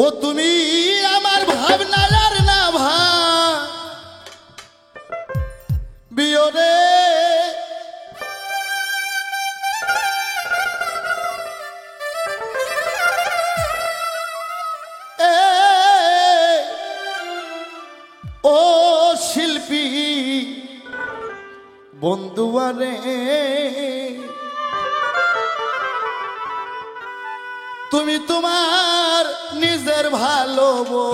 ও তুমি আমার ভাবনা আর না ভাবিও রে, ও শিল্পী বন্ধুয়ারে, তুমি তোমার নিজের ভালোবাসা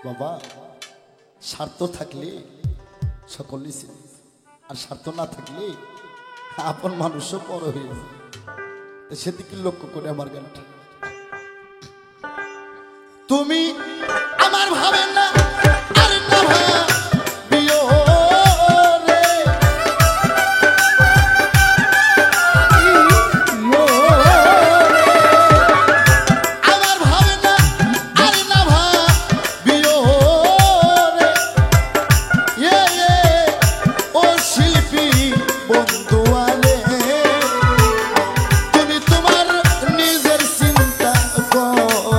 বাবা। স্বার্থ থাকলে সকলেই ছিল, আর স্বার্থ না থাকলে আপন মানুষও পর হয়ে যায়। সেদিকে লক্ষ্য করে আমার গানটা। তুমি আমার ভাবেন না আর না ভাবিও রে, আমার ভাবেন না আর না ভাবিও রে, ও শিল্পী বন্ধুয়ারে, তুমি তোমার নিজের চিন্তা করো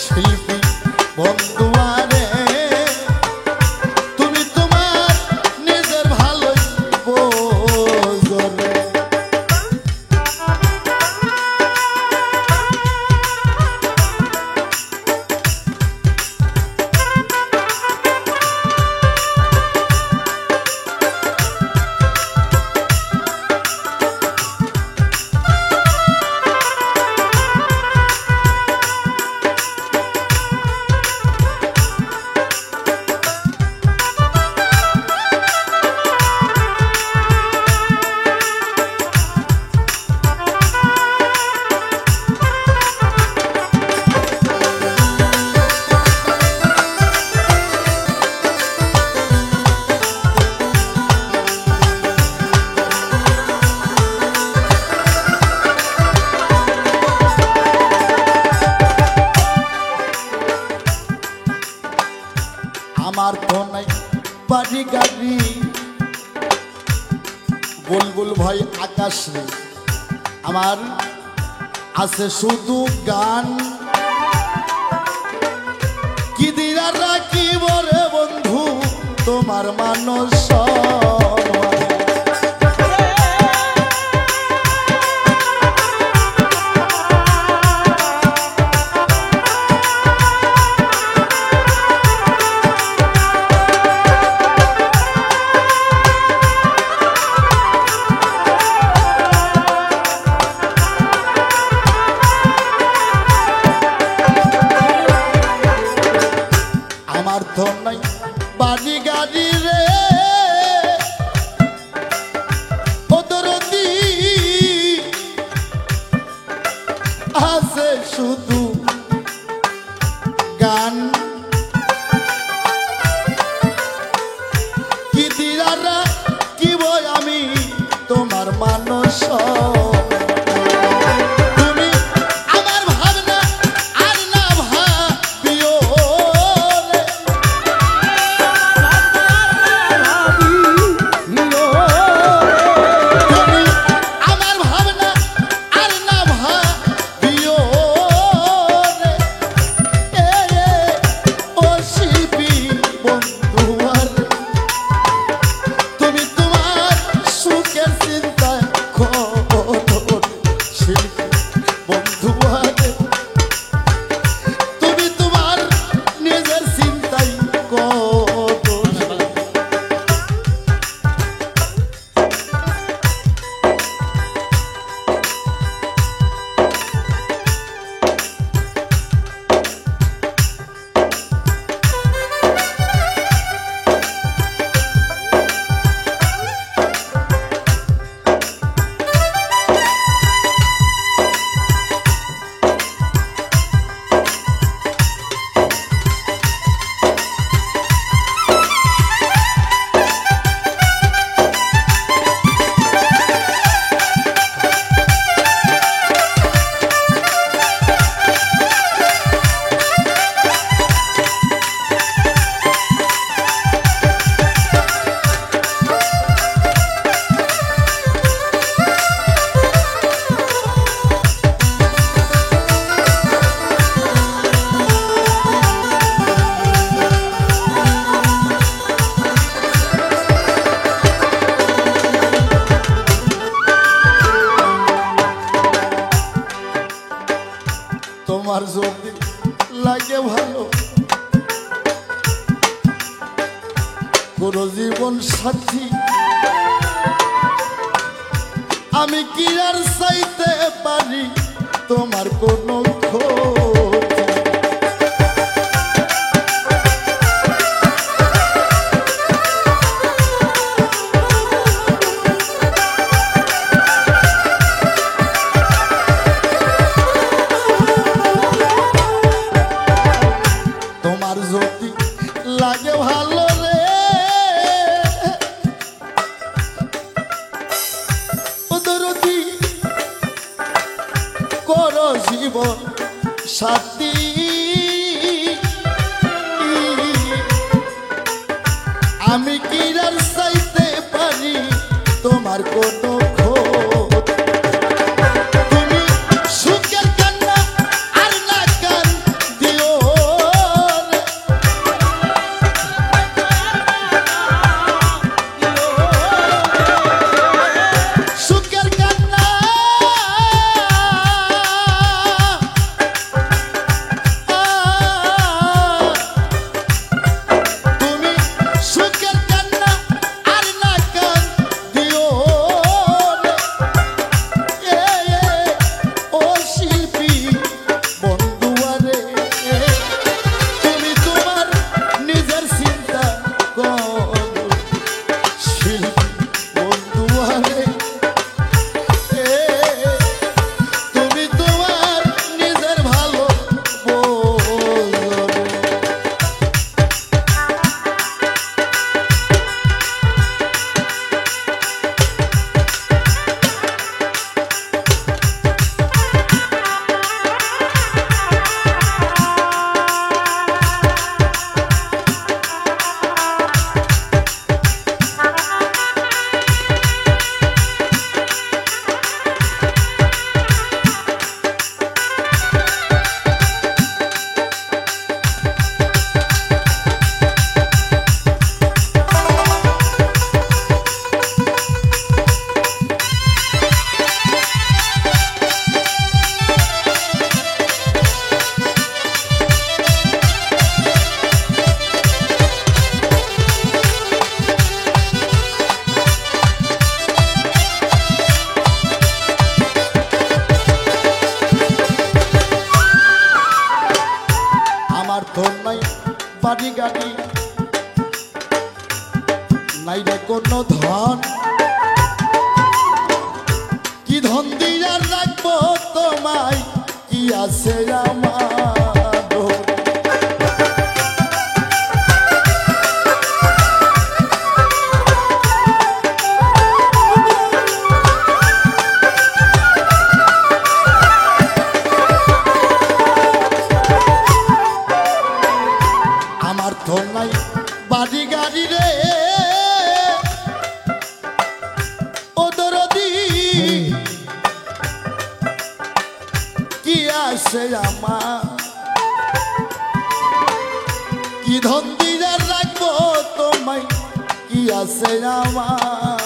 শিল্পী বন্ধুয়ারে, তুমি তোমার নিজের ভালোই বোঝো রে। আমার তো নাই বাড়ি গাড়ি, বুলবুল ভাই আকাশ রে, আমার আছে শুধু গান। কি দিয়া রাখিব রে বন্ধু তোমার মানুষ নাই বাড়ি গাড়ি রে, ওদরদি আছে শুধু গান। কি দিয়ারা কি বই আমি তোমার মানুষ, তোমার যদি লাগে ভালো কোন জীবন সাথী আমি কি আর চাইতে পারি তোমার কোনো ক্ষতি তোমার যদি লাগে ভালো রে দরদি করো জীবন সাথী আমি কি আর চাইতে পারি তোমার কোনো ক্ষতি তুমি সুখের কান্না আর না কান দিও রে। সুখের কান্না তুমি সুখের কান্না আর না কান দিও রে। ও শিল্পী বন্ধুয়ারে তুমি তোমার নিজের চিন্তা করো শিল্পী বন্ধুয়ারে তুমি তোমার নিজের ভালো বোঝো রে। আমার ধন নাই বাড়ি গাড়ি নাই রে কোনো ধন কি ধন দিয়া রাখবো তোমায় কি আছে আমার ধন? আমার ধন নাই বাড়ি গাড়ি রে ও দরদি কি আছে আমার কি ধন দিয়া রাখবো তোমায় কি আছে আমার